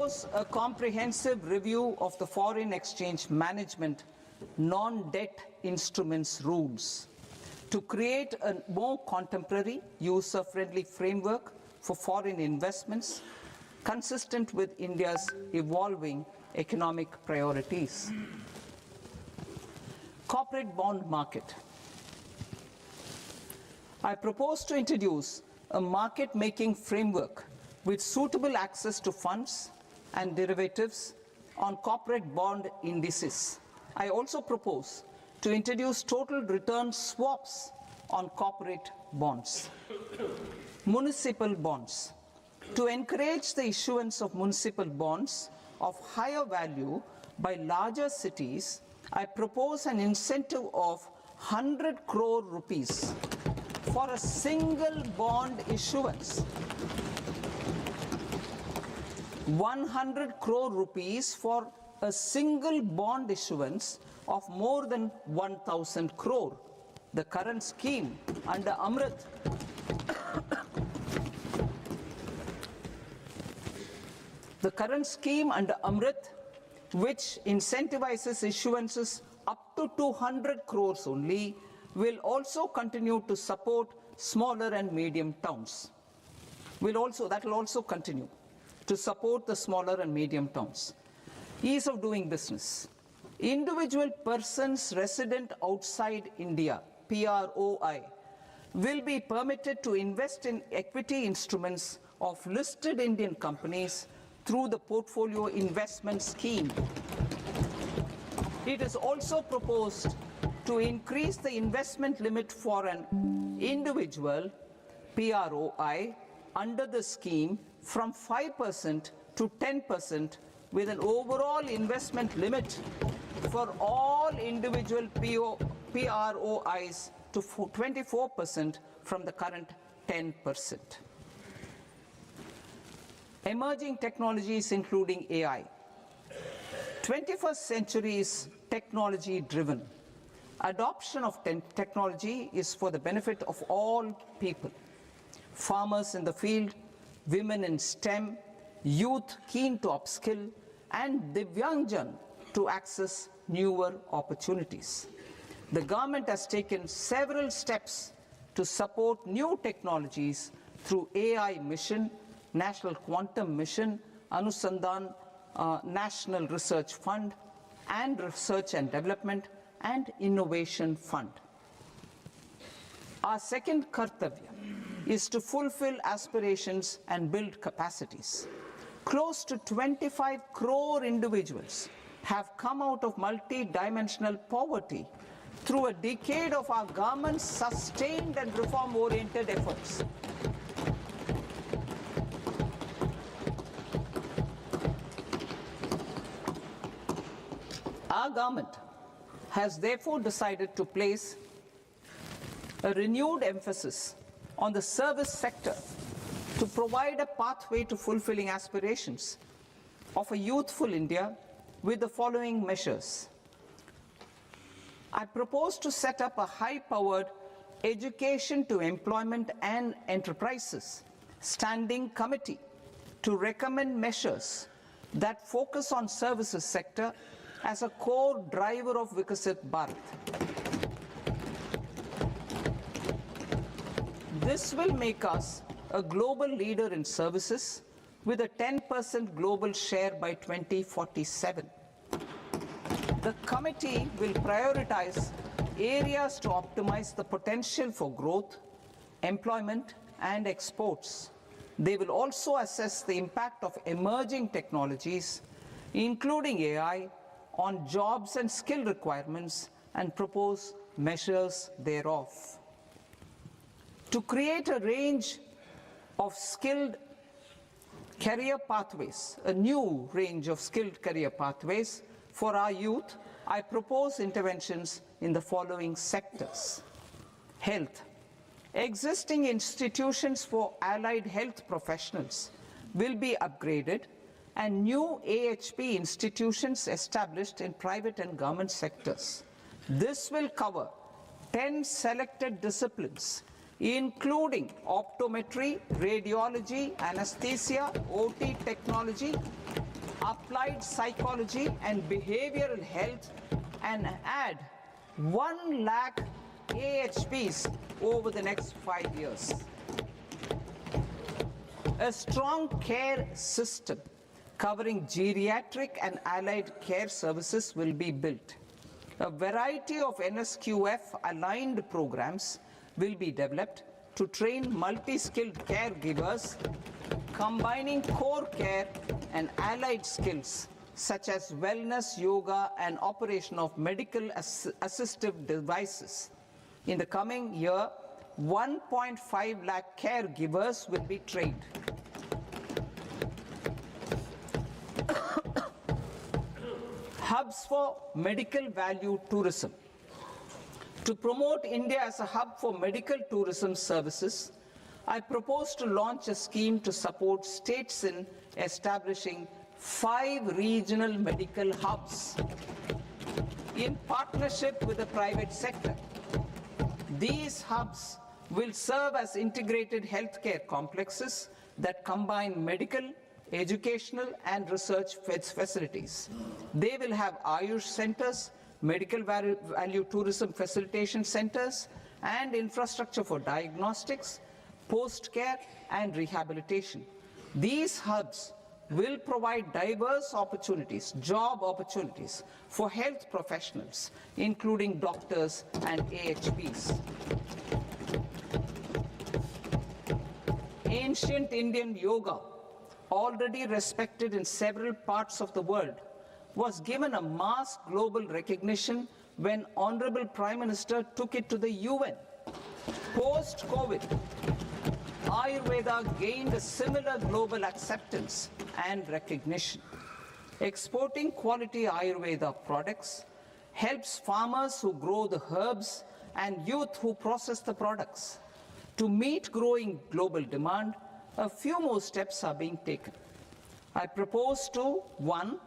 A comprehensive review of the foreign exchange management non-debt instruments rules to create a more contemporary, user-friendly framework for foreign investments consistent with India's evolving economic priorities. Corporate bond market. I propose to introduce a market-making framework with suitable access to funds and derivatives on corporate bond indices. I also propose to introduce total return swaps on corporate bonds. Municipal bonds. To encourage the issuance of municipal bonds of higher value by larger cities, I propose an incentive of 100 crore rupees for a single bond issuance. 100 crore rupees for a single bond issuance of more than 1,000 crore. The current scheme under Amrit which incentivizes issuances up to 200 crores only, will also continue to support smaller and medium towns. That will also continue to support the smaller and medium towns. Ease of doing business. Individual persons resident outside India, PROI, will be permitted to invest in equity instruments of listed Indian companies through the portfolio investment scheme. It is also proposed to increase the investment limit for an individual PROI under the scheme from 5% to 10%, with an overall investment limit for all individual PROIs to 24% from the current 10%. Emerging technologies including AI. 21st century is technology-driven. Adoption of technology is for the benefit of all people. Farmers in the field, women in STEM, youth keen to upskill, and Divyangjan to access newer opportunities. The government has taken several steps to support new technologies through AI Mission, National Quantum Mission, Anusandhan National Research Fund, and Research and Development and Innovation Fund. Our second kartavya is to fulfill aspirations and build capacities. Close to 25 crore individuals have come out of multi-dimensional poverty through a decade of our government's sustained and reform-oriented efforts. Our government has therefore decided to place a renewed emphasis on the service sector to provide a pathway to fulfilling aspirations of a youthful India with the following measures. I propose to set up a high-powered Education to Employment and Enterprises Standing Committee to recommend measures that focus on services sector as a core driver of Vikasit Bharat. This will make us a global leader in services with a 10% global share by 2047. The committee will prioritize areas to optimize the potential for growth, employment, and exports. They will also assess the impact of emerging technologies, including AI, on jobs and skill requirements and propose measures thereof. To create a range of skilled career pathways, a new range of skilled career pathways for our youth, I propose interventions in the following sectors. Health. Existing institutions for allied health professionals will be upgraded and new AHP institutions established in private and government sectors. This will cover 10 selected disciplines, including optometry, radiology, anesthesia, OT technology, applied psychology and behavioral health, and add 1 lakh AHPs over the next 5 years. A strong care system covering geriatric and allied care services will be built. A variety of NSQF-aligned programs will be developed to train multi-skilled caregivers, combining core care and allied skills such as wellness, yoga, and operation of medical assistive devices. In the coming year, 1.5 lakh caregivers will be trained. Hubs for medical value tourism. To promote India as a hub for medical tourism services, I propose to launch a scheme to support states in establishing 5 regional medical hubs in partnership with the private sector. These hubs will serve as integrated healthcare complexes that combine medical, educational, and research facilities. They will have Ayush centers, medical value tourism facilitation centers, and infrastructure for diagnostics, post-care, and rehabilitation. These hubs will provide diverse opportunities, job opportunities for health professionals, including doctors and AHPs. Ancient Indian yoga, already respected in several parts of the world, was given a mass global recognition when Honorable Prime Minister took it to the UN. Post-COVID, Ayurveda gained a similar global acceptance and recognition. Exporting quality Ayurveda products helps farmers who grow the herbs and youth who process the products. To meet growing global demand, a few more steps are being taken. I propose to, 1,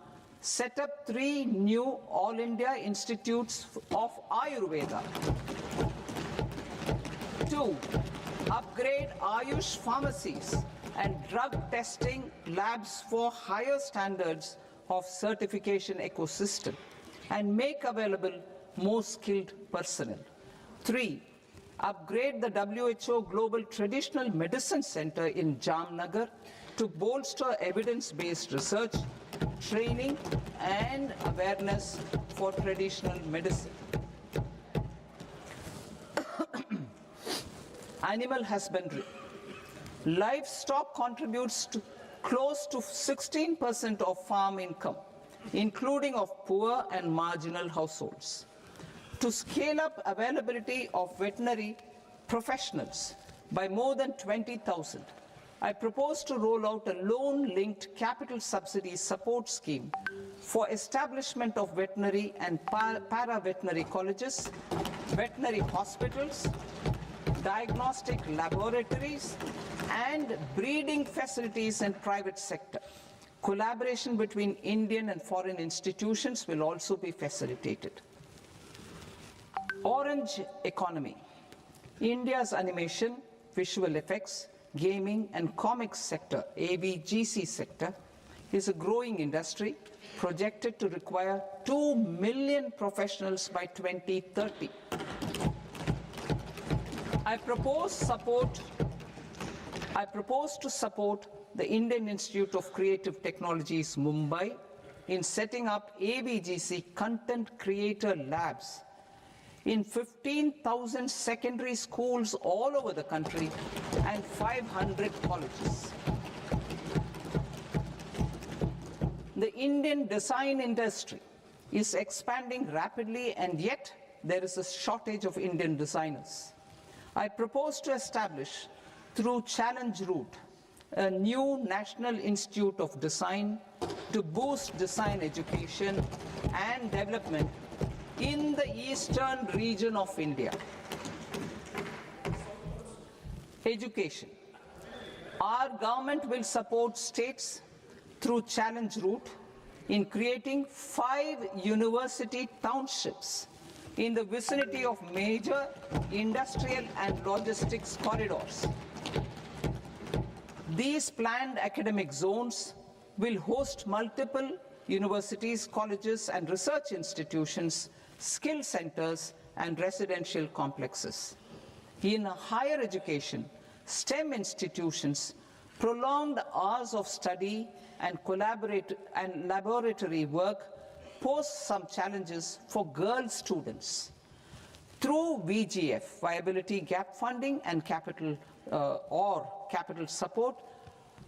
set up 3 new All India Institutes of Ayurveda. 2, upgrade Ayush pharmacies and drug testing labs for higher standards of certification ecosystem and make available more skilled personnel. 3, upgrade the WHO Global Traditional Medicine Center in Jamnagar to bolster evidence-based research, training, and awareness for traditional medicine. Animal husbandry. Livestock contributes to close to 16% of farm income, including of poor and marginal households. To scale up availability of veterinary professionals by more than 20,000, I propose to roll out a loan-linked capital subsidy support scheme for establishment of veterinary and para-veterinary colleges, veterinary hospitals, diagnostic laboratories, and breeding facilities in private sector. Collaboration between Indian and foreign institutions will also be facilitated. Orange economy. India's animation, visual effects, gaming and comics sector, AVGC sector, is a growing industry projected to require 2 million professionals by 2030. I propose to support the Indian Institute of Creative Technologies, Mumbai, in setting up AVGC content creator labs in 15,000 secondary schools all over the country and 500 colleges. The Indian design industry is expanding rapidly, and yet there is a shortage of Indian designers. I propose to establish, through Challenge Route, a new National Institute of Design to boost design education and development in the eastern region of India. Education. Our government will support states through Challenge Route in creating 5 university townships in the vicinity of major industrial and logistics corridors. These planned academic zones will host multiple universities, colleges, and research institutions, skill centers, and residential complexes. In higher education, STEM institutions, prolonged hours of study and laboratory work pose some challenges for girl students. Through VGF, Viability Gap Funding and capital support,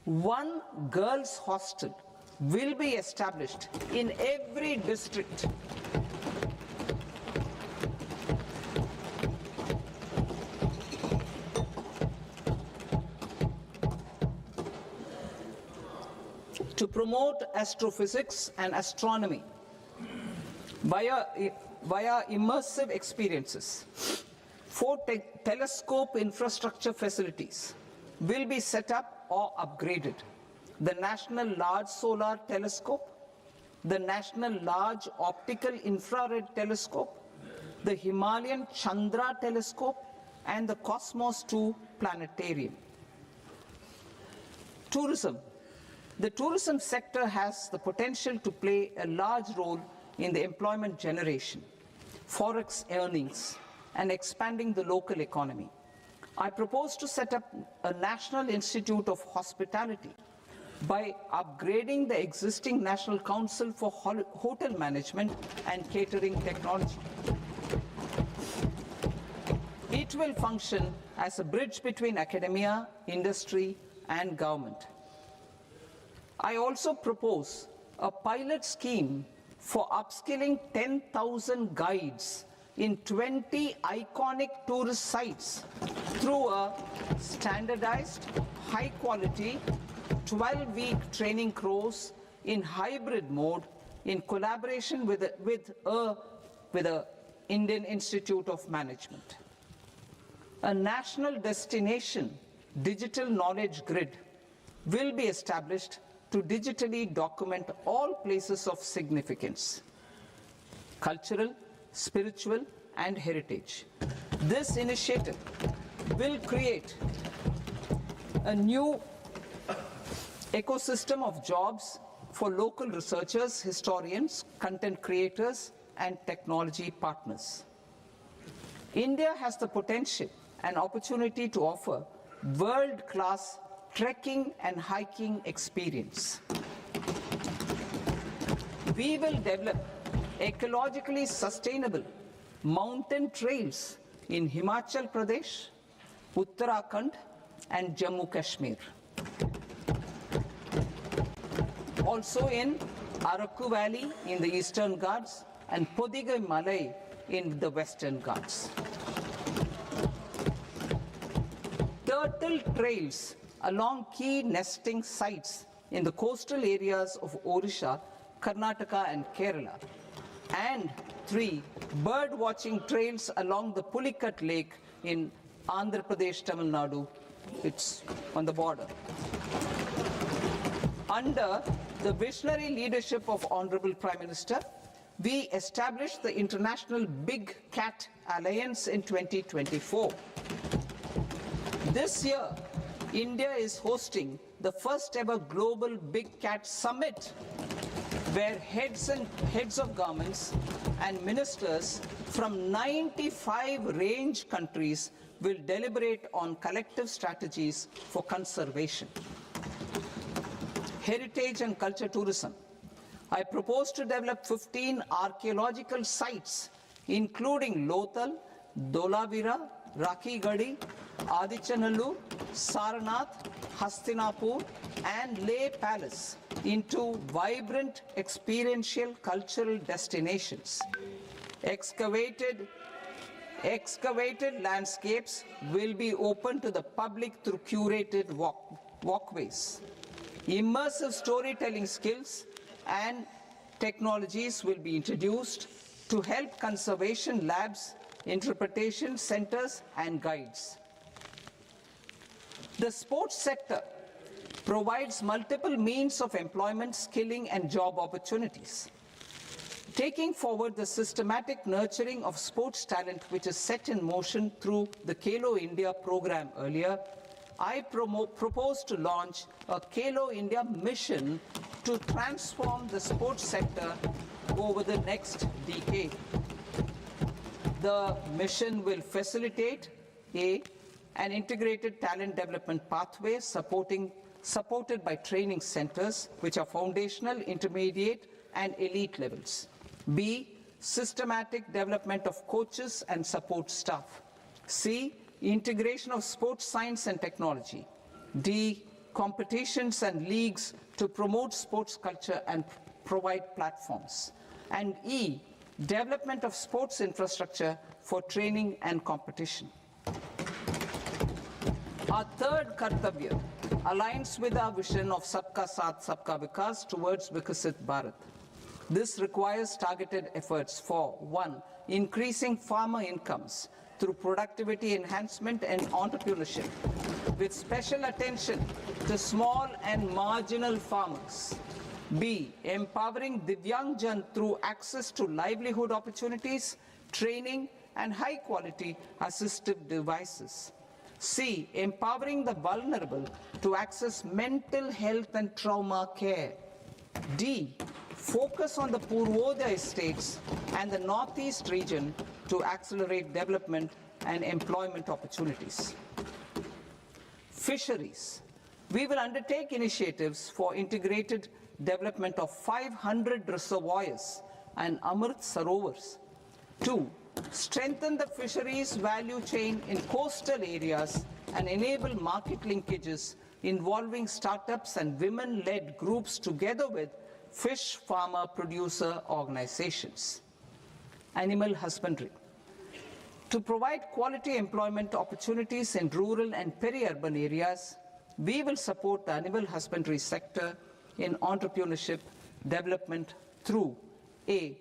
one girls' hostel will be established in every district. To promote astrophysics and astronomy via immersive experiences. 4 telescope infrastructure facilities will be set up or upgraded. The National Large Solar Telescope, the National Large Optical Infrared Telescope, the Himalayan Chandra Telescope, and the Cosmos 2 Planetarium. Tourism. The tourism sector has the potential to play a large role in the employment generation, forex earnings, and expanding the local economy. I propose to set up a National Institute of Hospitality by upgrading the existing National Council for Hotel Management and Catering Technology. It will function as a bridge between academia, industry, and government. I also propose a pilot scheme for upskilling 10,000 guides in 20 iconic tourist sites through a standardized, high-quality, 12-week training course in hybrid mode in collaboration with the Indian Institute of Management. A national destination digital knowledge grid will be established to digitally document all places of significance, cultural, spiritual, and heritage. This initiative will create a new ecosystem of jobs for local researchers, historians, content creators, and technology partners. India has the potential and opportunity to offer world-class trekking and hiking experience. We will develop ecologically sustainable mountain trails in Himachal Pradesh, Uttarakhand, and Jammu Kashmir. Also in Araku Valley in the Eastern Ghats and Podigai Malai in the Western Ghats. Turtle trails along key nesting sites in the coastal areas of Odisha, Karnataka, and Kerala. And 3 bird watching trails along the Pulikat Lake in Andhra Pradesh, Tamil Nadu. It's on the border. Under the visionary leadership of Honorable Prime Minister, we established the International Big Cat Alliance in 2024. This year, India is hosting the first ever Global Big Cat Summit, where heads of governments and ministers from 95 range countries will deliberate on collective strategies for conservation. Heritage and culture tourism. I propose to develop 15 archaeological sites, including Lothal, Dholavira, Rakhi Gadi, Adichanallur, Saranath, Hastinapur, and Leh Palace into vibrant experiential cultural destinations. Excavated landscapes will be open to the public through curated walkways. Immersive storytelling skills and technologies will be introduced to help conservation labs, interpretation centers, and guides. The sports sector provides multiple means of employment, skilling, and job opportunities. Taking forward the systematic nurturing of sports talent which is set in motion through the Khelo India program earlier, I propose to launch a Khelo India mission to transform the sports sector over the next decade. The mission will facilitate an integrated talent development pathway supported by training centers, which are foundational, intermediate, and elite levels. B, systematic development of coaches and support staff. C, integration of sports science and technology. D, competitions and leagues to promote sports culture and provide platforms. And E, development of sports infrastructure for training and competition. Our third Kartavya aligns with our vision of Sabka Saath, Sabka Vikas towards Vikasit Bharat. This requires targeted efforts for 1, increasing farmer incomes through productivity enhancement and entrepreneurship, with special attention to small and marginal farmers. B, empowering Divyangjan through access to livelihood opportunities, training, and high-quality assistive devices. C, empowering the vulnerable to access mental health and trauma care. D, focus on the Purvodaya states and the Northeast region to accelerate development and employment opportunities. Fisheries. We will undertake initiatives for integrated development of 500 reservoirs and Amrit Sarovars. 2, strengthen the fisheries value chain in coastal areas and enable market linkages involving startups and women-led groups together with fish farmer producer organizations. Animal husbandry. To provide quality employment opportunities in rural and peri-urban areas, we will support the animal husbandry sector in entrepreneurship development through A,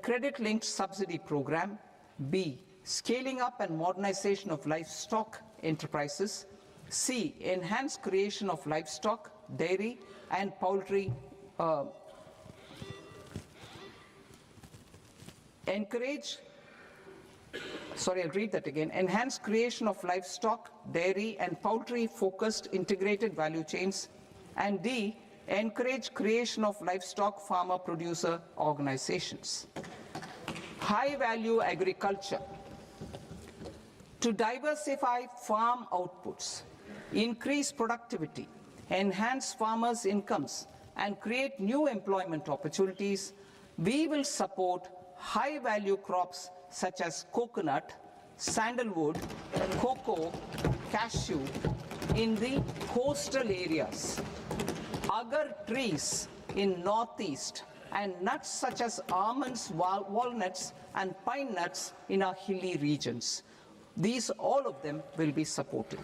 credit-linked subsidy program, B, scaling up and modernization of livestock enterprises, C, enhanced creation of livestock, dairy, and poultry, enhanced creation of livestock, dairy, and poultry-focused integrated value chains, and D, encourage creation of livestock farmer-producer organizations. High-value agriculture. To diversify farm outputs, increase productivity, enhance farmers' incomes, and create new employment opportunities, we will support high-value crops such as coconut, sandalwood, cocoa, cashew in the coastal areas, agar trees in northeast, and nuts such as almonds, walnuts, and pine nuts in our hilly regions. All of them will be supported.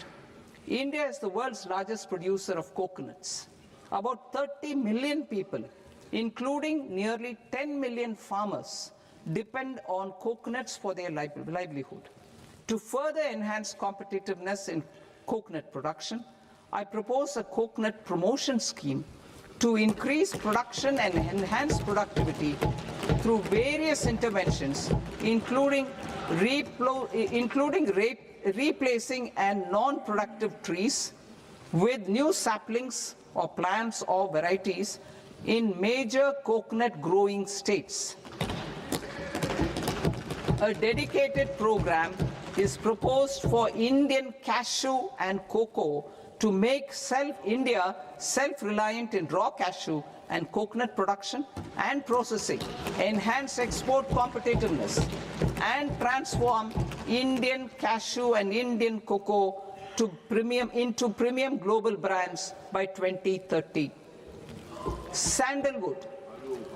India is the world's largest producer of coconuts. About 30 million people, including nearly 10 million farmers, depend on coconuts for their livelihood. To further enhance competitiveness in coconut production, I propose a coconut promotion scheme to increase production and enhance productivity through various interventions, including replacing and non-productive trees with new saplings or plants or varieties in major coconut growing states. A dedicated program is proposed for Indian cashew and cocoa to make India self-reliant in raw cashew and coconut production and processing, enhance export competitiveness, and transform Indian cashew and Indian cocoa into premium global brands by 2030. Sandalwood.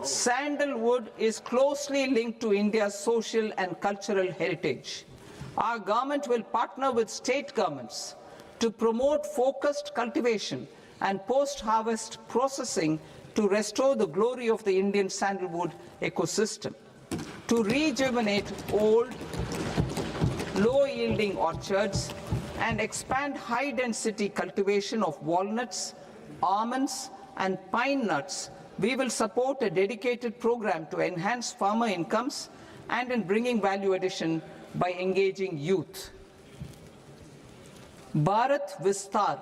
Sandalwood is closely linked to India's social and cultural heritage. Our government will partner with state governments to promote focused cultivation and post-harvest processing to restore the glory of the Indian sandalwood ecosystem, to rejuvenate old, low-yielding orchards, and expand high-density cultivation of walnuts, almonds, and pine nuts. We will support a dedicated program to enhance farmer incomes and in bringing value addition by engaging youth. Bharat Vistar.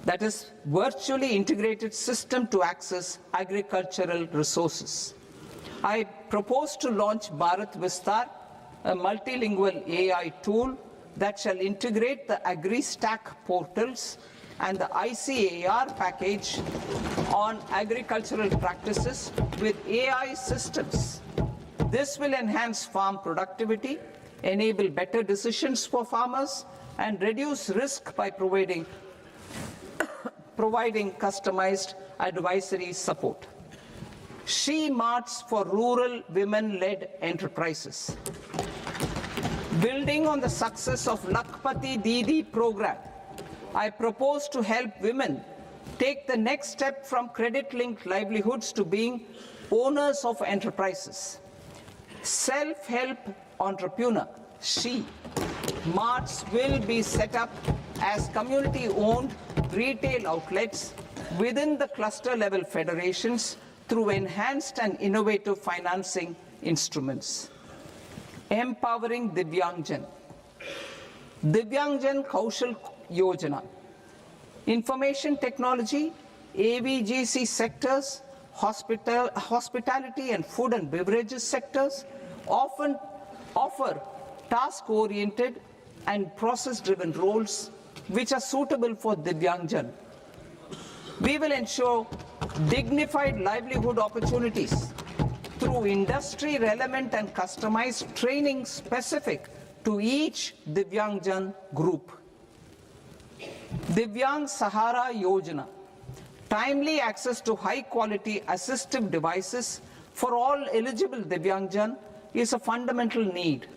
that is, virtually integrated system to access agricultural resources. I propose to launch Bharat Vistar, a multilingual AI tool that shall integrate the AgriStack portals and the ICAR package on agricultural practices with AI systems. This will enhance farm productivity, enable better decisions for farmers, and reduce risk by providing customized advisory support. She Marts for rural women-led enterprises. Building on the success of Lakpati Didi program, I propose to help women take the next step from credit-linked livelihoods to being owners of enterprises. Self-help entrepreneur, She Marts will be set up as community-owned retail outlets within the cluster-level federations through enhanced and innovative financing instruments. Empowering Divyangjan. Divyangjan Kaushal Yojana. Information technology, AVGC sectors, hospitality and food and beverages sectors often offer task-oriented and process-driven roles which are suitable for Divyangjan. We will ensure dignified livelihood opportunities through industry-relevant and customized training specific to each Divyangjan group. Divyang Sahara Yojana. Timely access to high-quality assistive devices for all eligible Divyangjan is a fundamental need.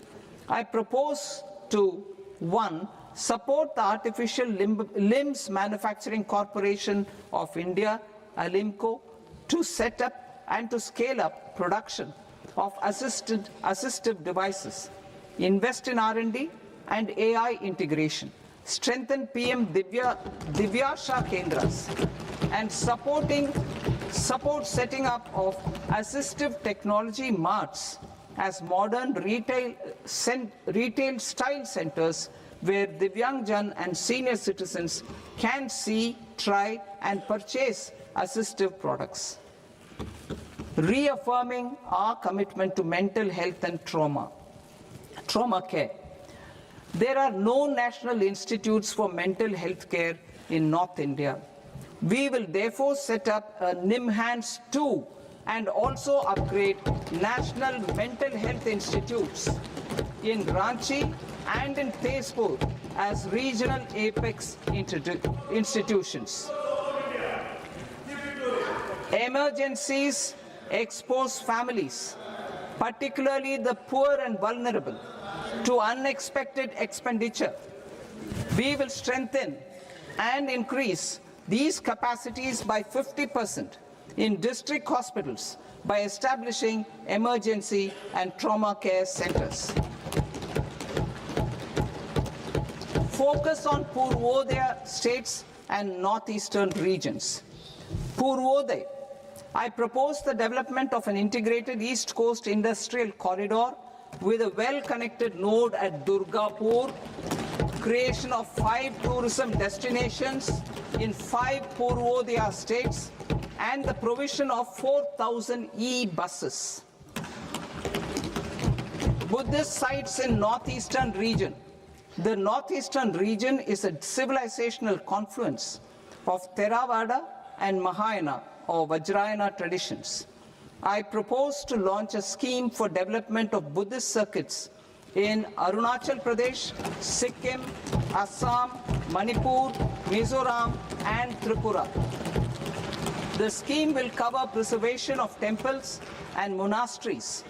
I propose to 1. Support the Artificial Limbs Manufacturing Corporation of India, Alimco, to set up and to scale up production of assistive devices, invest in R&D and AI integration, strengthen PM Divyasha Kendras, and support setting up of assistive technology marts as modern retail style centers where Divyangjan and senior citizens can see, try and purchase assistive products. Reaffirming our commitment to mental health and trauma care. There are no national institutes for mental health care in North India. We will therefore set up a NIMHANS 2 and also upgrade national mental health institutes in Ranchi and in Tezpur as regional apex institutions. Emergencies expose families, particularly the poor and vulnerable, to unexpected expenditure. We will strengthen and increase these capacities by 50% in district hospitals by establishing emergency and trauma care centers. Focus on Purvodaya states and northeastern regions. Purvodaya. I propose the development of an integrated East Coast industrial corridor with a well-connected node at Durgapur, creation of 5 tourism destinations in 5 Purvodaya states, and the provision of 4,000 e-buses. Buddhist sites in northeastern region. The northeastern region is a civilizational confluence of Theravada and Mahayana or Vajrayana traditions. I propose to launch a scheme for development of Buddhist circuits in Arunachal Pradesh, Sikkim, Assam, Manipur, Mizoram, and Tripura. The scheme will cover preservation of temples and monasteries,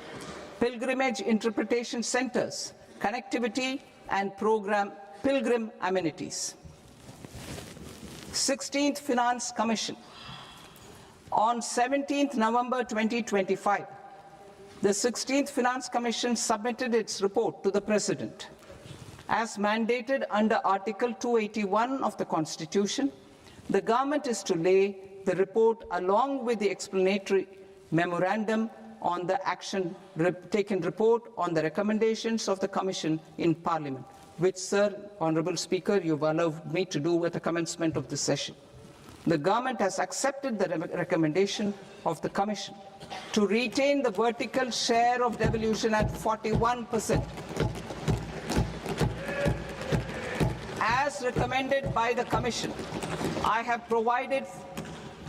pilgrimage interpretation centers, connectivity, and pilgrim amenities. 16th Finance Commission. On 17th November 2025, the 16th Finance Commission submitted its report to the President. As mandated under Article 281 of the Constitution, the government is to lay the report along with the explanatory memorandum on the action taken report on the recommendations of the Commission in Parliament, which, Sir, Honourable Speaker, you've allowed me to do at the commencement of this session. the government has accepted the recommendation of the Commission to retain the vertical share of devolution at 41%. As recommended by the Commission, I have provided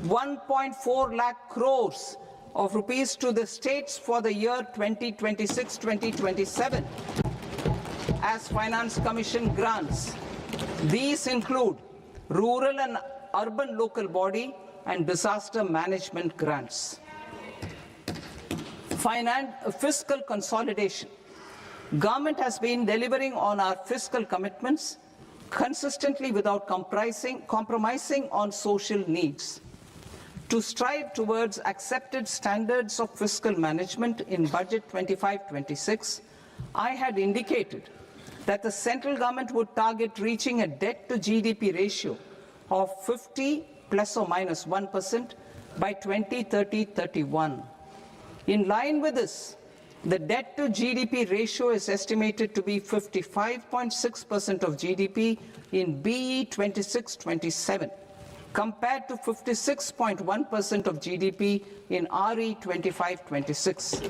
1.4 lakh crores of rupees to the states for the year 2026-2027 as Finance Commission grants. These include rural and urban local body and disaster management grants. Fiscal consolidation. Government has been delivering on our fiscal commitments consistently without compromising on social needs. To strive towards accepted standards of fiscal management in Budget 25-26, I had indicated that the central government would target reaching a debt to GDP ratio of 50 plus or minus 1% by 2030-31. In line with this, the debt to GDP ratio is estimated to be 55.6% of GDP in BE 26-27, compared to 56.1% of GDP in RE 25-26.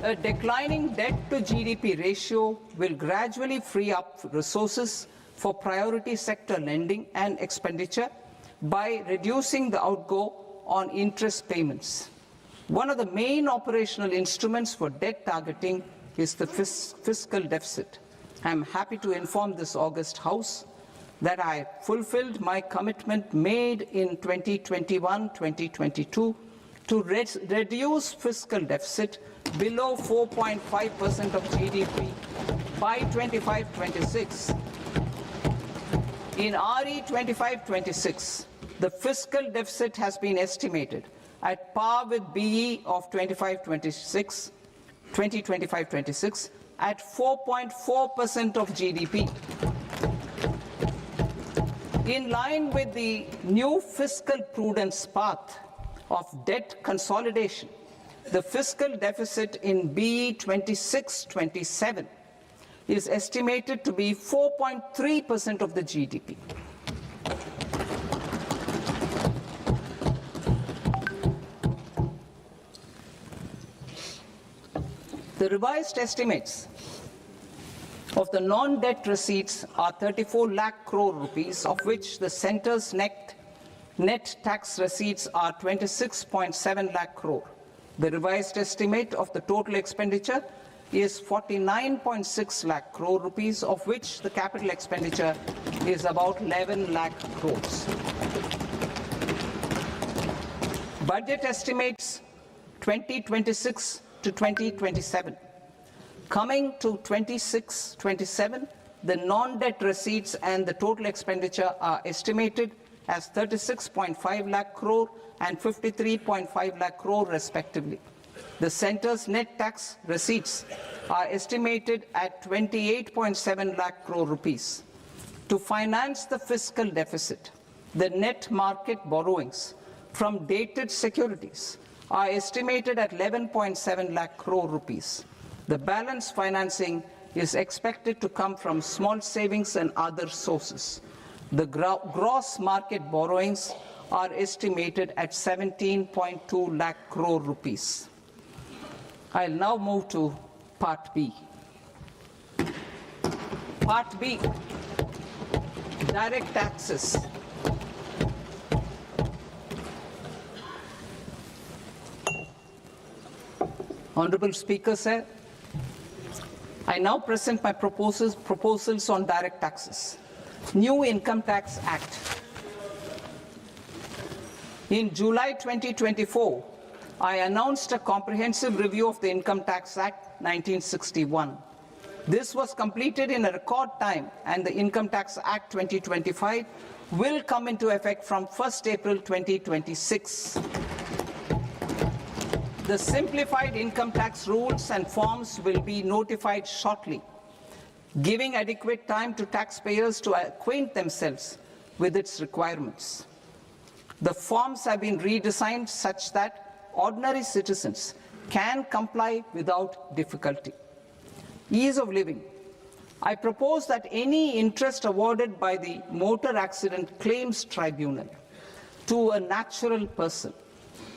A declining debt to GDP ratio will gradually free up resources for priority sector lending and expenditure by reducing the outgo on interest payments. One of the main operational instruments for debt targeting is the fiscal deficit. I am happy to inform this august House that I fulfilled my commitment made in 2021-2022 to reduce fiscal deficit below 4.5% of GDP by 25-26. In RE 25-26, the fiscal deficit has been estimated at par with BE of 2025-26 at 4.4% of GDP. In line with the new fiscal prudence path of debt consolidation, the fiscal deficit in BE 26-27 is estimated to be 4.3% of the GDP. The revised estimates of the non-debt receipts are 34 lakh crore rupees, of which the centre's net tax receipts are 26.7 lakh crore. The revised estimate of the total expenditure is 49.6 lakh crore rupees, of which the capital expenditure is about 11 lakh crores. Budget estimates 2026 to 2027. Coming to 26-27, the non-debt receipts and the total expenditure are estimated as 36.5 lakh crore and 53.5 lakh crore respectively. The centre's net tax receipts are estimated at 28.7 lakh crore rupees. To finance the fiscal deficit, the net market borrowings from dated securities are estimated at 11.7 lakh crore rupees. The balance financing is expected to come from small savings and other sources. The gross market borrowings are estimated at 17.2 lakh crore rupees. I'll now move to Part B. Part B, direct taxes. Honorable Speaker, sir, I now present my proposals on direct taxes. New Income Tax Act. In July 2024, I announced a comprehensive review of the Income Tax Act 1961. This was completed in a record time, and the Income Tax Act 2025 will come into effect from 1st April 2026. The simplified income tax rules and forms will be notified shortly, giving adequate time to taxpayers to acquaint themselves with its requirements. The forms have been redesigned such that ordinary citizens can comply without difficulty. Ease of living. I propose that any interest awarded by the Motor Accident Claims Tribunal to a natural person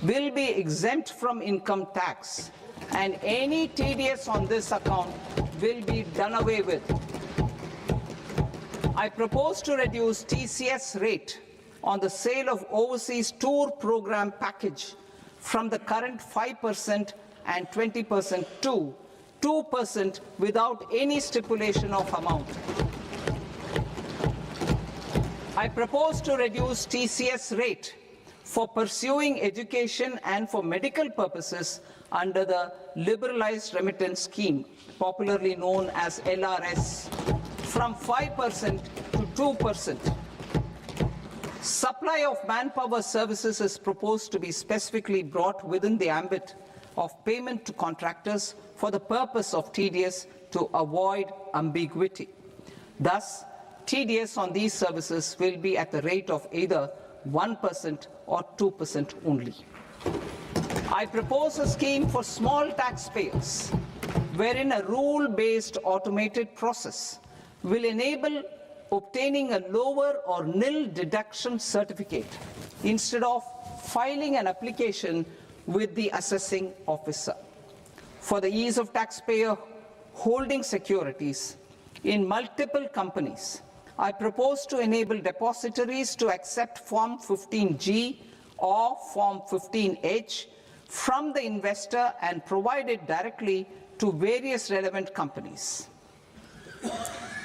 will be exempt from income tax, and any TDS on this account will be done away with. I propose to reduce TCS rate on the sale of overseas tour program package from the current 5% and 20% to 2% without any stipulation of amount. I propose to reduce TCS rate for pursuing education and for medical purposes under the Liberalized Remittance Scheme, popularly known as LRS, from 5% to 2%. Supply of manpower services is proposed to be specifically brought within the ambit of payment to contractors for the purpose of TDS to avoid ambiguity. Thus, TDS on these services will be at the rate of either 1% or 2% only. I propose a scheme for small taxpayers, wherein a rule-based automated process will enable obtaining a lower or nil deduction certificate instead of filing an application with the assessing officer. For the ease of taxpayer holding securities in multiple companies, I propose to enable depositories to accept Form 15G or Form 15H from the investor and provide it directly to various relevant companies.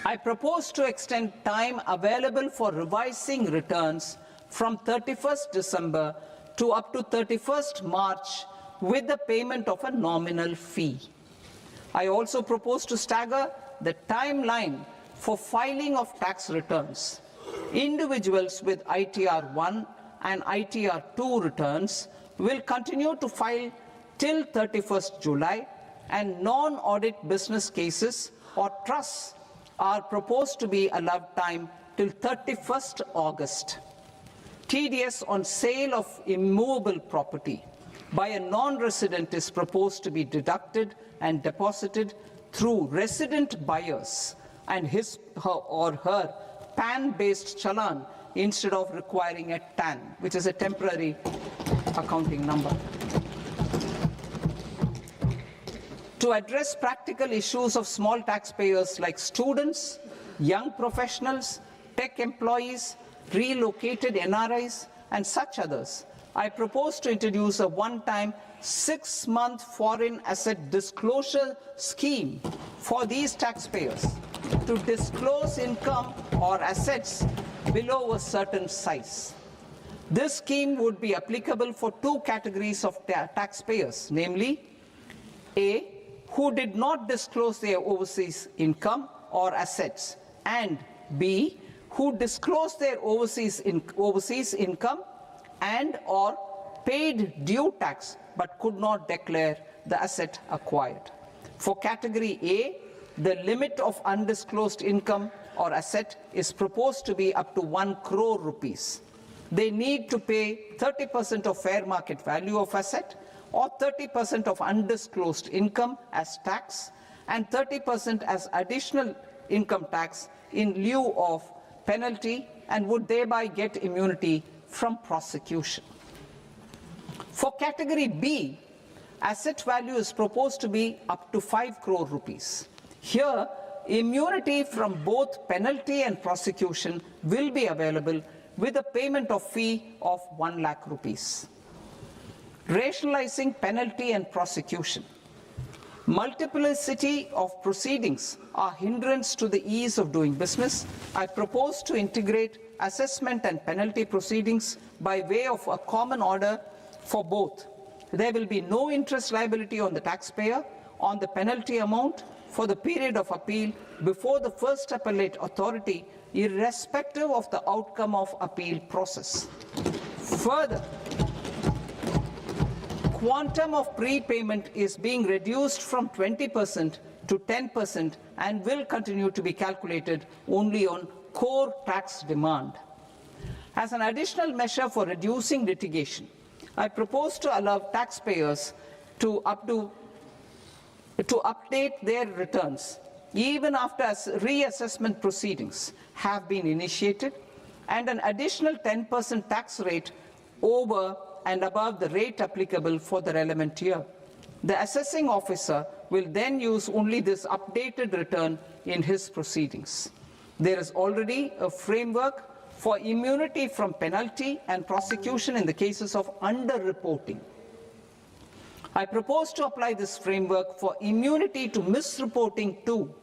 I propose to extend time available for revising returns from 31st December to up to 31st March with the payment of a nominal fee. I also propose to stagger the timeline for filing of tax returns. Individuals with ITR 1 and ITR 2 returns will continue to file till 31st July, and non-audit business cases or trusts are proposed to be allowed time till 31st August. TDS on sale of immovable property by a non-resident is proposed to be deducted and deposited through resident buyers and his or her PAN-based challan instead of requiring a TAN, which is a temporary accounting number. To address practical issues of small taxpayers like students, young professionals, tech employees, relocated NRIs, and such others, I propose to introduce a one-time 6-month foreign asset disclosure scheme for these taxpayers to disclose income or assets below a certain size. This scheme would be applicable for two categories of taxpayers, namely, A, who did not disclose their overseas income or assets, and B, who disclosed their overseas income and or paid due tax but could not declare the asset acquired. For category A, the limit of undisclosed income or asset is proposed to be up to 1 crore rupees. They need to pay 30% of fair market value of asset or 30% of undisclosed income as tax and 30% as additional income tax in lieu of penalty, and would thereby get immunity from prosecution. For category B, asset value is proposed to be up to 5 crore rupees. Here, immunity from both penalty and prosecution will be available with a payment of fee of 1 lakh rupees. Rationalizing penalty and prosecution. Multiplicity of proceedings are hindrance to the ease of doing business. I propose to integrate assessment and penalty proceedings by way of a common order for both. There will be no interest liability on the taxpayer on the penalty amount for the period of appeal before the first appellate authority, irrespective of the outcome of appeal process. Further, quantum of prepayment is being reduced from 20% to 10% and will continue to be calculated only on core tax demand. As an additional measure for reducing litigation, I propose to allow taxpayers to update their returns even after reassessment proceedings have been initiated, and an additional 10% tax rate over and above the rate applicable for the relevant year. The assessing officer will then use only this updated return in his proceedings. There is already a framework for immunity from penalty and prosecution in the cases of underreporting. I propose to apply this framework for immunity to misreporting too.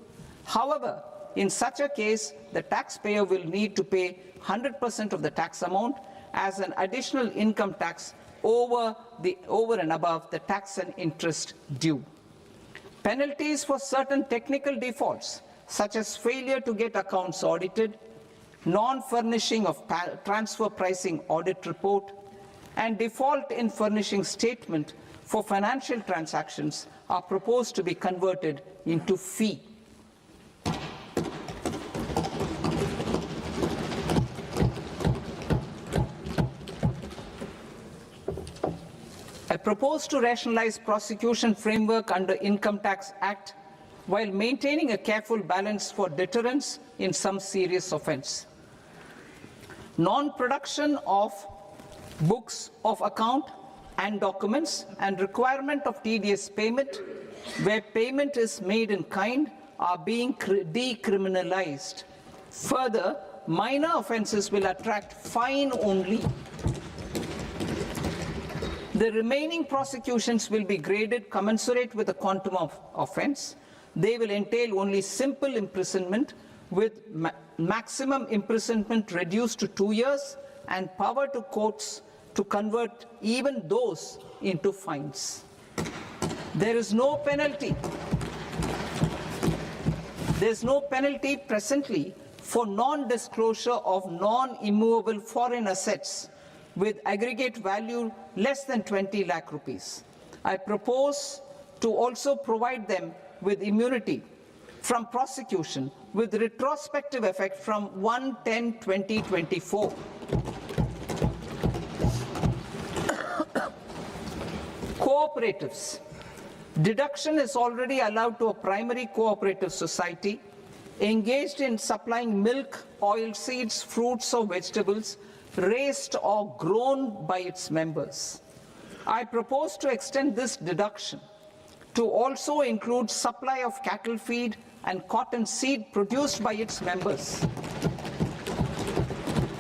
However, in such a case, the taxpayer will need to pay 100% of the tax amount as an additional income tax over and above the tax and interest due. Penalties for certain technical defaults, such as failure to get accounts audited, non-furnishing of transfer pricing audit report, and default in furnishing statement for financial transactions are proposed to be converted into fee. I propose to rationalize prosecution framework under Income Tax Act while maintaining a careful balance for deterrence in some serious offence. Non-production of books of account and documents and requirement of TDS payment where payment is made in kind are being decriminalized. Further, minor offences will attract fine only. The remaining prosecutions will be graded commensurate with the quantum of offence. They will entail only simple imprisonment with maximum imprisonment reduced to 2 years and power to courts to convert even those into fines. There is no penalty. There is no penalty presently for non-disclosure of non-immovable foreign assets with aggregate value less than 20 lakh rupees. I propose to also provide them with immunity from prosecution with retrospective effect from 1/10/2024. Cooperatives. Deduction is already allowed to a primary cooperative society engaged in supplying milk, oilseeds, fruits or vegetables raised or grown by its members. I propose to extend this deduction to also include supply of cattle feed and cotton seed produced by its members.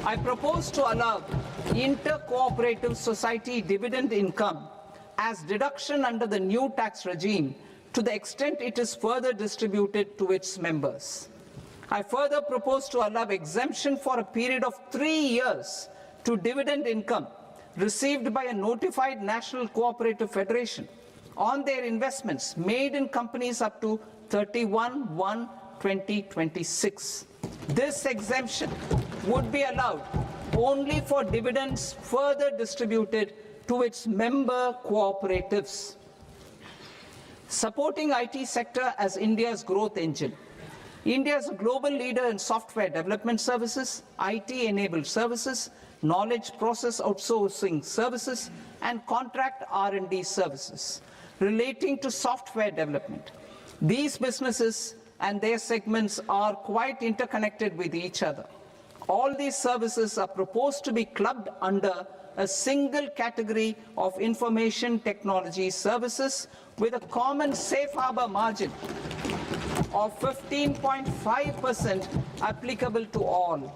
I propose to allow inter-cooperative society dividend income as deduction under the new tax regime to the extent it is further distributed to its members. I further propose to allow exemption for a period of 3 years to dividend income received by a notified national cooperative federation on their investments made in companies up to 31/1/2026. This exemption would be allowed only for dividends further distributed to its member cooperatives. Supporting IT sector as India's growth engine. India is a global leader in software development services, IT-enabled services, knowledge process outsourcing services, and contract R&D services relating to software development. These businesses and their segments are quite interconnected with each other. All these services are proposed to be clubbed under a single category of information technology services with a common safe harbor margin of 15.5% applicable to all.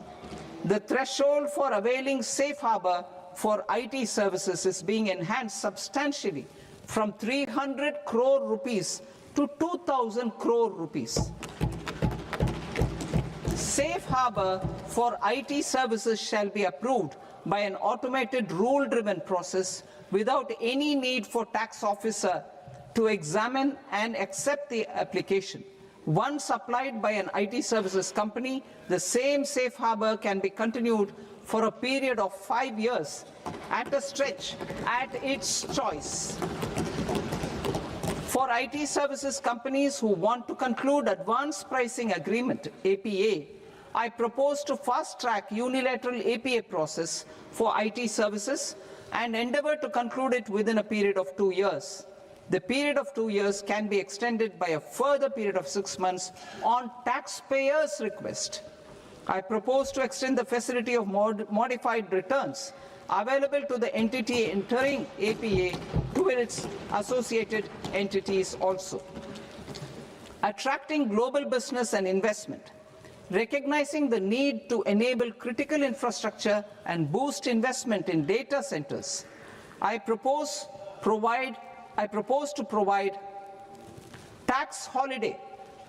The threshold for availing safe harbor for IT services is being enhanced substantially from 300 crore rupees to 2,000 crore rupees. Safe harbor for IT services shall be approved by an automated rule-driven process without any need for tax officer to examine and accept the application. Once applied by an IT services company, the same safe harbor can be continued for a period of 5 years at a stretch at its choice. For IT services companies who want to conclude advanced pricing agreement, APA, I propose to fast-track unilateral APA process for IT services and endeavor to conclude it within a period of 2 years. The period of 2 years can be extended by a further period of 6 months on taxpayers' request. I propose to extend the facility of modified returns available to the entity entering APA to its associated entities also. Attracting global business and investment. Recognizing the need to enable critical infrastructure and boost investment in data centers, I propose to provide tax holiday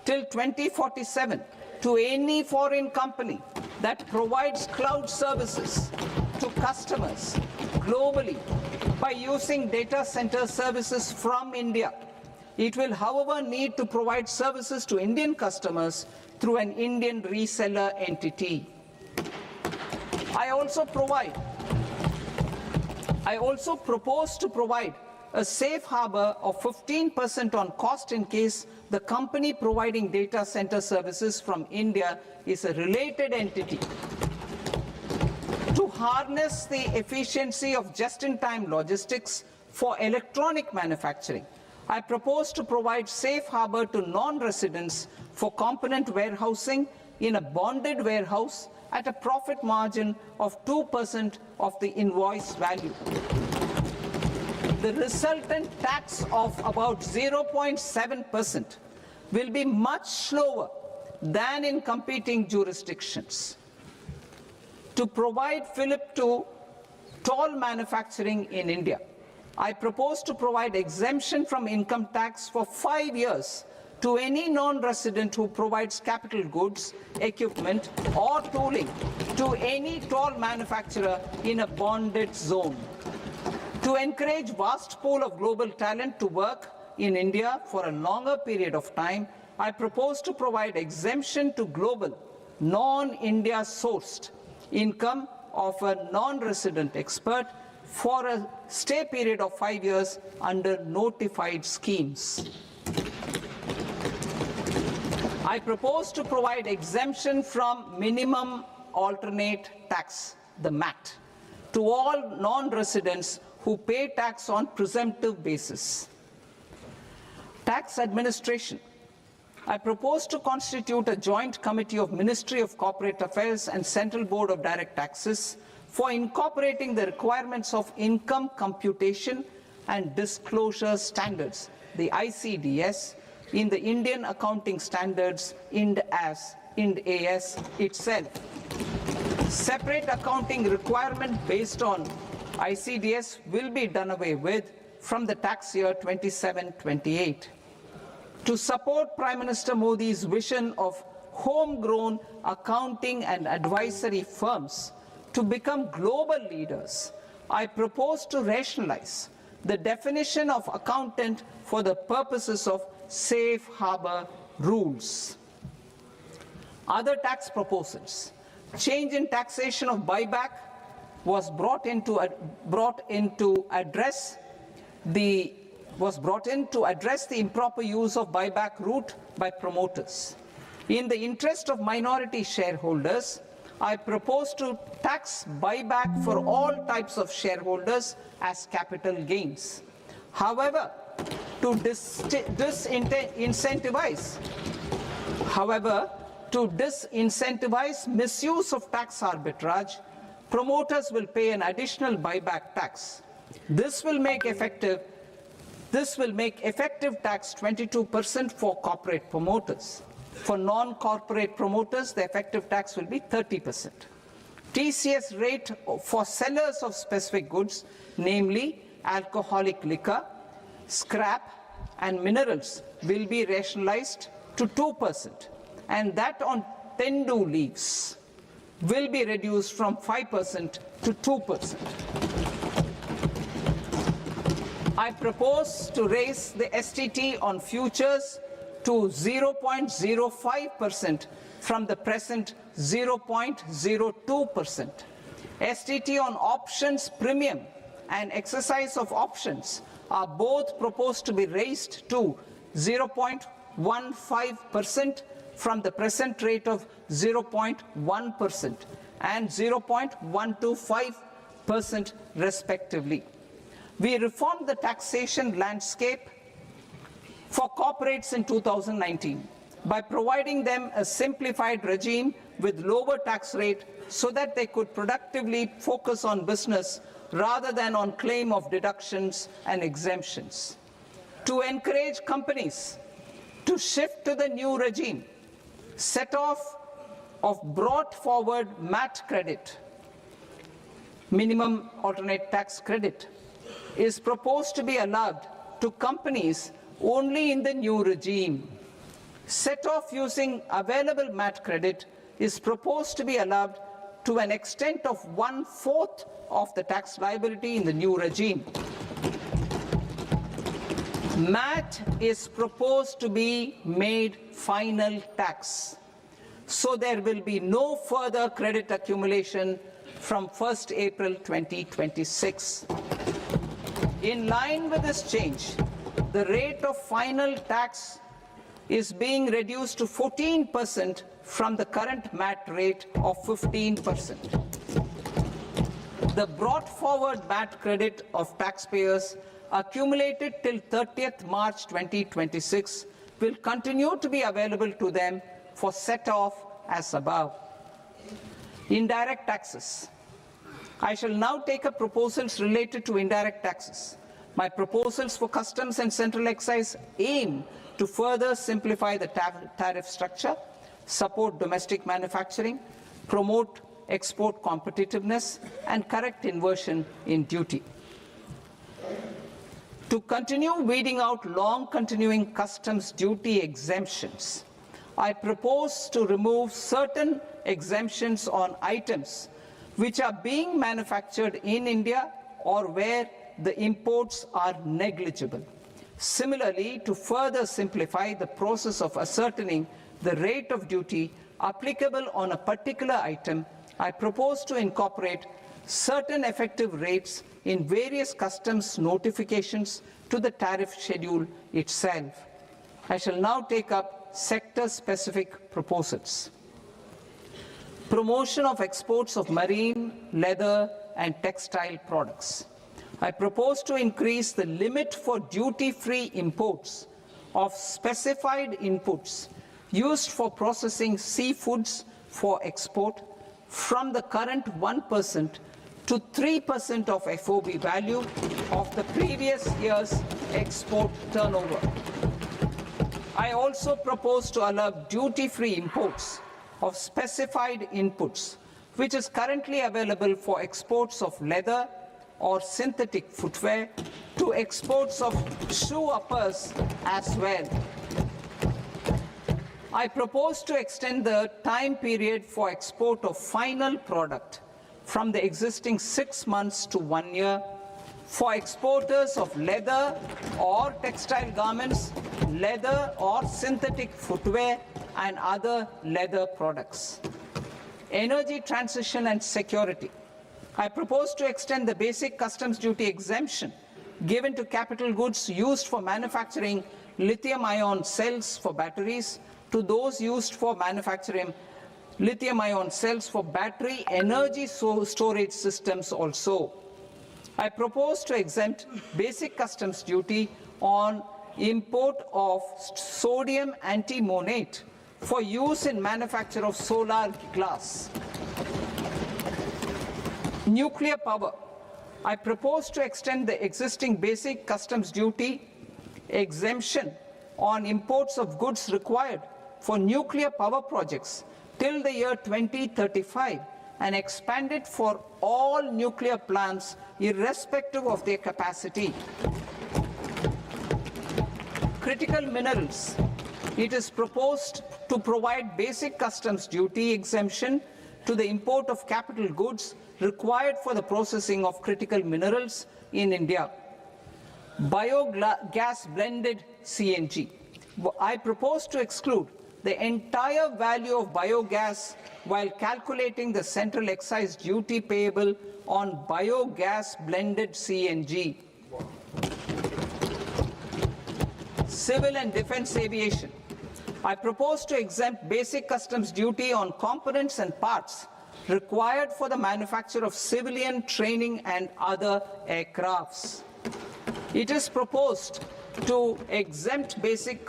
till 2047 to any foreign company that provides cloud services to customers globally by using data center services from India. It will, however, need to provide services to Indian customers through an Indian reseller entity. I also propose to provide a safe harbor of 15% on cost in case the company providing data center services from India is a related entity. To harness the efficiency of just-in-time logistics for electronic manufacturing, I propose to provide safe harbor to non-residents for component warehousing in a bonded warehouse at a profit margin of 2% of the invoice value. The resultant tax of about 0.7% will be much lower than in competing jurisdictions. To provide fillip to toll manufacturing in India, I propose to provide exemption from income tax for 5 years to any non-resident who provides capital goods, equipment, or tooling to any toll manufacturer in a bonded zone. To encourage vast pool of global talent to work in India for a longer period of time, I propose to provide exemption to global, non-India sourced income of a non-resident expert for a stay period of 5 years under notified schemes. I propose to provide exemption from minimum alternate tax, the MAT, to all non-residents who pay tax on presumptive basis. Tax administration. I propose to constitute a joint committee of Ministry of Corporate Affairs and Central Board of Direct Taxes for incorporating the requirements of income computation and disclosure standards, the ICDS, in the Indian Accounting Standards, IND AS itself. Separate accounting requirement based on ICDS will be done away with from the tax year 27-28. To support Prime Minister Modi's vision of homegrown accounting and advisory firms to become global leaders, I propose to rationalize the definition of accountant for the purposes of safe harbor rules. Other tax proposals. Change in taxation of buyback was brought in to address the improper use of buyback route by promoters. In the interest of minority shareholders, I propose to tax buyback for all types of shareholders as capital gains. However, to disincentivize misuse of tax arbitrage, promoters will pay an additional buyback tax. This will make effective tax 22% for corporate promoters. For non-corporate promoters, the effective tax will be 30%. TCS rate for sellers of specific goods, namely alcoholic liquor, scrap, and minerals, will be rationalized to 2%, and that on tendu leaves will be reduced from 5% to 2%. I propose to raise the STT on futures to 0.05% from the present 0.02%. STT on options premium and exercise of options are both proposed to be raised to 0.15% from the present rate of 0.1% and 0.125% respectively. We reformed the taxation landscape for corporates in 2019 by providing them a simplified regime with lower tax rate so that they could productively focus on business rather than on claim of deductions and exemptions. To encourage companies to shift to the new regime, set off of brought forward MAT credit, minimum alternate tax credit, is proposed to be allowed to companies only in the new regime. Set off using available MAT credit is proposed to be allowed to an extent of 1/4 of the tax liability in the new regime. MAT is proposed to be made final tax, so there will be no further credit accumulation from 1st April 2026. In line with this change, the rate of final tax is being reduced to 14% from the current MAT rate of 15%. The brought forward MAT credit of taxpayers accumulated till 30th March 2026 will continue to be available to them for set-off as above. Indirect taxes. I shall now take up proposals related to indirect taxes. My proposals for customs and central excise aim to further simplify the tariff structure, support domestic manufacturing, promote export competitiveness, and correct inversion in duty. To continue weeding out long-continuing customs duty exemptions, I propose to remove certain exemptions on items which are being manufactured in India or where the imports are negligible. Similarly, to further simplify the process of ascertaining the rate of duty applicable on a particular item, I propose to incorporate certain effective rates in various customs notifications to the tariff schedule itself. I shall now take up sector-specific proposals. Promotion of exports of marine, leather, and textile products. I propose to increase the limit for duty-free imports of specified inputs used for processing seafoods for export from the current 1% to 3% of FOB value of the previous year's export turnover. I also propose to allow duty-free imports of specified inputs, which is currently available for exports of leather or synthetic footwear, to exports of shoe uppers as well. I propose to extend the time period for export of final product from the existing 6 months to 1 year for exporters of leather or textile garments, leather or synthetic footwear, and other leather products. Energy transition and security. I propose to extend the basic customs duty exemption given to capital goods used for manufacturing lithium-ion cells for batteries to those used for manufacturing lithium-ion cells for battery energy storage systems also. I propose to exempt basic customs duty on import of sodium antimonate for use in manufacture of solar glass. Nuclear power. I propose to extend the existing basic customs duty exemption on imports of goods required for nuclear power projects till the year 2035 and expand it for all nuclear plants irrespective of their capacity. Critical minerals. It is proposed to provide basic customs duty exemption to the import of capital goods required for the processing of critical minerals in India. Biogas blended CNG. I propose to exclude the entire value of biogas while calculating the central excise duty payable on biogas blended CNG. Civil and defense aviation. I propose to exempt basic customs duty on components and parts required for the manufacture of civilian training and other aircrafts. It is proposed to exempt basic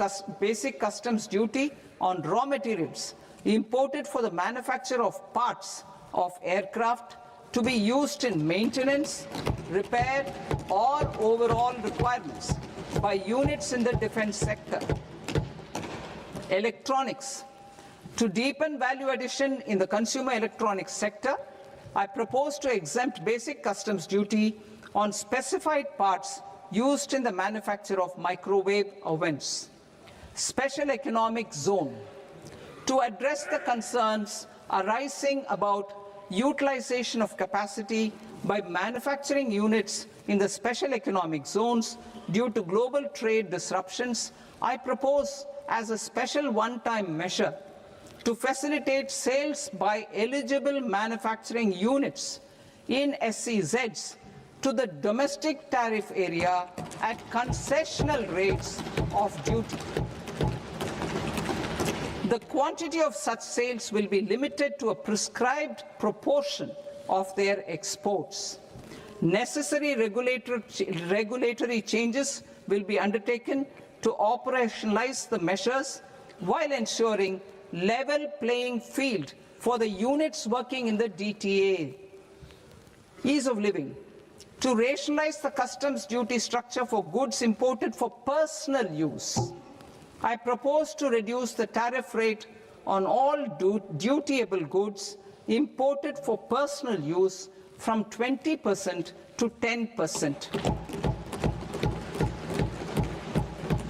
customs duty on raw materials imported for the manufacture of parts of aircraft to be used in maintenance, repair, or overall requirements by units in the defense sector. Electronics. To deepen value addition in the consumer electronics sector, I propose to exempt basic customs duty on specified parts used in the manufacture of microwave ovens. Special economic zone. To address the concerns arising about utilization of capacity by manufacturing units in the special economic zones due to global trade disruptions, I propose as a special one-time measure to facilitate sales by eligible manufacturing units in SEZs to the domestic tariff area at concessional rates of duty. The quantity of such sales will be limited to a prescribed proportion of their exports. Necessary regulatory changes will be undertaken to operationalize the measures while ensuring level playing field for the units working in the DTA. Ease of living. To rationalize the customs duty structure for goods imported for personal use, I propose to reduce the tariff rate on all dutiable goods imported for personal use from 20% to 10%.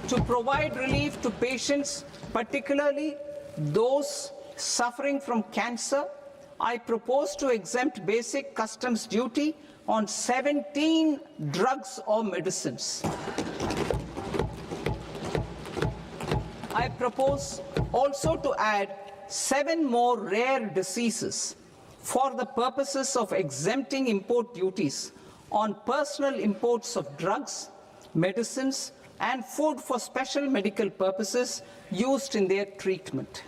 To provide relief to patients, particularly those suffering from cancer, I propose to exempt basic customs duty on 17 drugs or medicines. I propose also to add 7 more rare diseases for the purposes of exempting import duties on personal imports of drugs, medicines, and food for special medical purposes used in their treatment.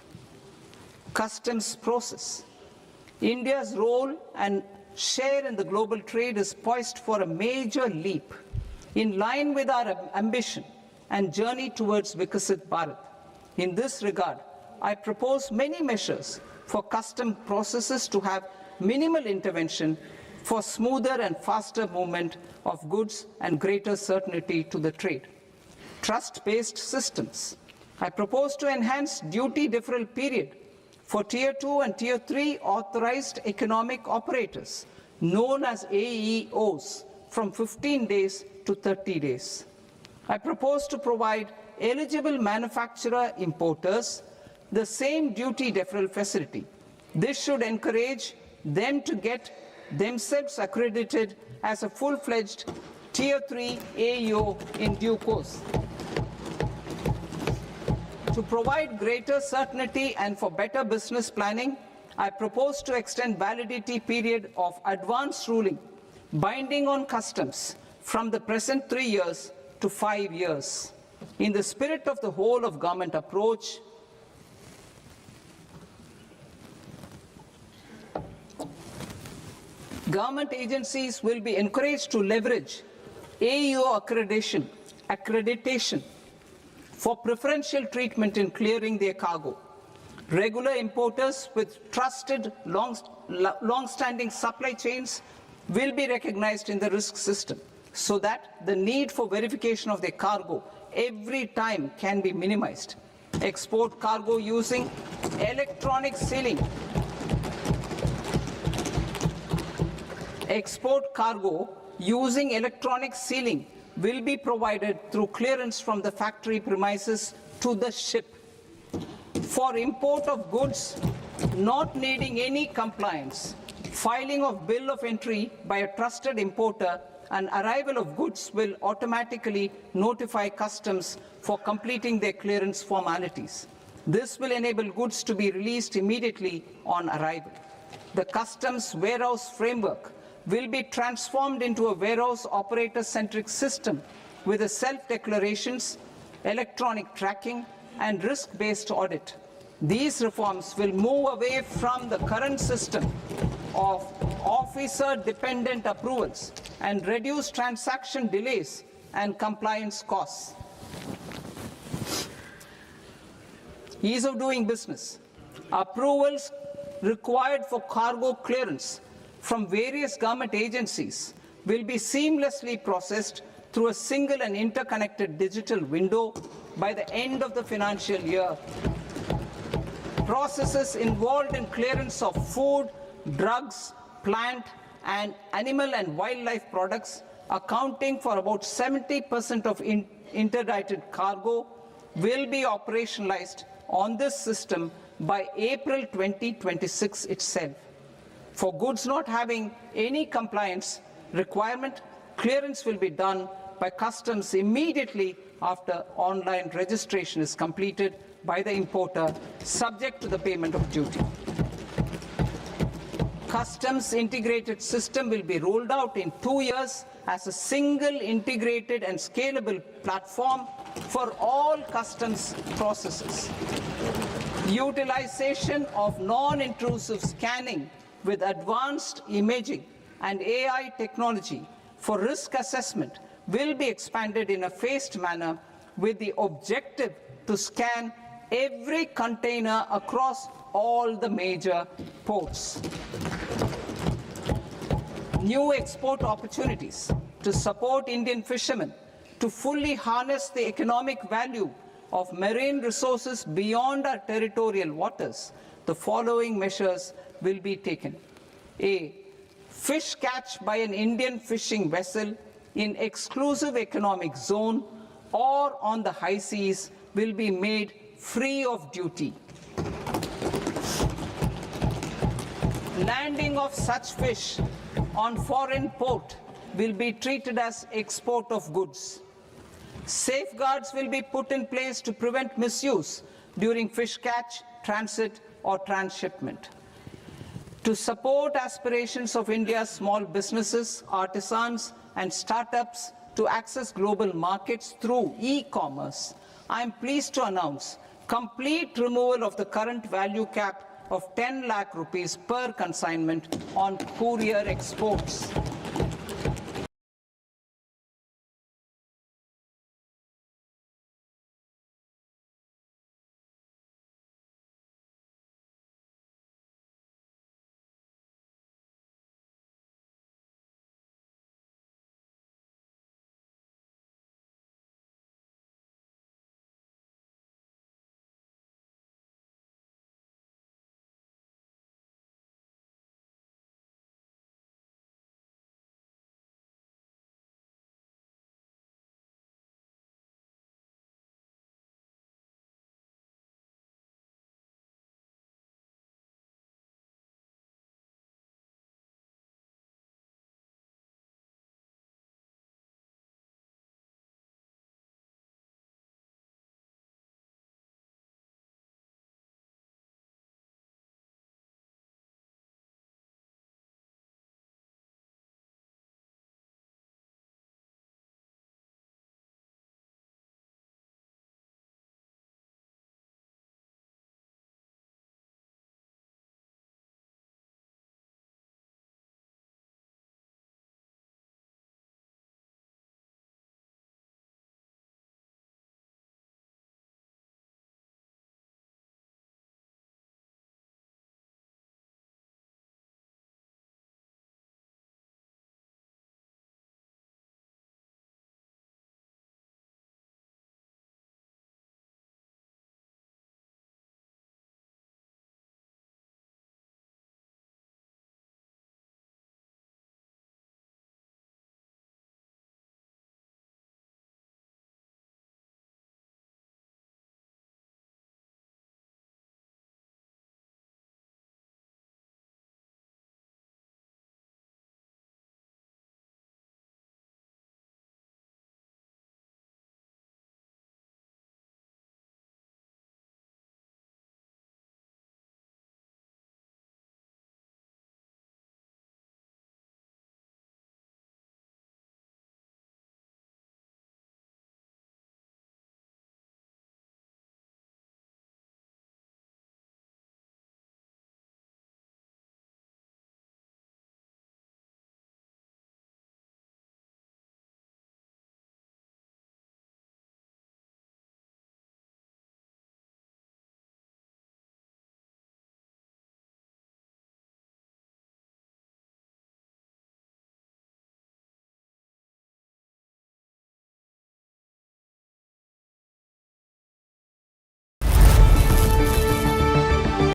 Customs process. India's role and share in the global trade is poised for a major leap in line with our ambition and journey towards Viksit Bharat. In this regard, I propose many measures for custom processes to have minimal intervention for smoother and faster movement of goods and greater certainty to the trade. Trust-based systems. I propose to enhance duty deferral period for Tier 2 and Tier 3 authorized economic operators, known as AEOs, from 15 days to 30 days. I propose to provide eligible manufacturer importers the same duty deferral facility. This should encourage them to get themselves accredited as a full-fledged Tier 3 AEO in due course. To provide greater certainty and for better business planning, I propose to extend validity period of advance ruling binding on customs from the present 3 years to 5 years. In the spirit of the whole of government approach, government agencies will be encouraged to leverage AEO accreditation for preferential treatment in clearing their cargo. Regular importers with trusted long-standing supply chains will be recognized in the risk system so that the need for verification of their cargo every time can be minimized. Export cargo using electronic sealing. Export cargo using electronic sealing will be provided through clearance from the factory premises to the ship. For import of goods not needing any compliance, filing of bill of entry by a trusted importer and arrival of goods will automatically notify customs for completing their clearance formalities. This will enable goods to be released immediately on arrival. The customs warehouse framework will be transformed into a warehouse operator-centric system with a self-declarations, electronic tracking, and risk-based audit. These reforms will move away from the current system of officer-dependent approvals and reduce transaction delays and compliance costs. ease of doing business, approvals required for cargo clearance from various government agencies will be seamlessly processed through a single and interconnected digital window by the end of the financial year. Processes involved in clearance of food, drugs, plant and animal and wildlife products, accounting for about 70% of interdicted cargo, will be operationalized on this system by April 2026 itself. For goods not having any compliance requirement, clearance will be done by customs immediately after online registration is completed by the importer, subject to the payment of duty. Customs integrated system will be rolled out in 2 years as a single integrated and scalable platform for all customs processes. Utilization of non-intrusive scanning with advanced imaging and AI technology for risk assessment will be expanded in a phased manner with the objective to scan every container across all the major ports. New export opportunities to support Indian fishermen to fully harness the economic value of marine resources beyond our territorial waters. The following measures will be taken. A. Fish catch by an Indian fishing vessel in exclusive economic zone or on the high seas will be made free of duty. Landing of such fish on foreign port will be treated as export of goods. Safeguards will be put in place to prevent misuse during fish catch, transit or transshipment. To support aspirations of India's small businesses, artisans and startups to access global markets through e-commerce, I am pleased to announce complete removal of the current value cap of 10 lakh rupees per consignment on courier exports.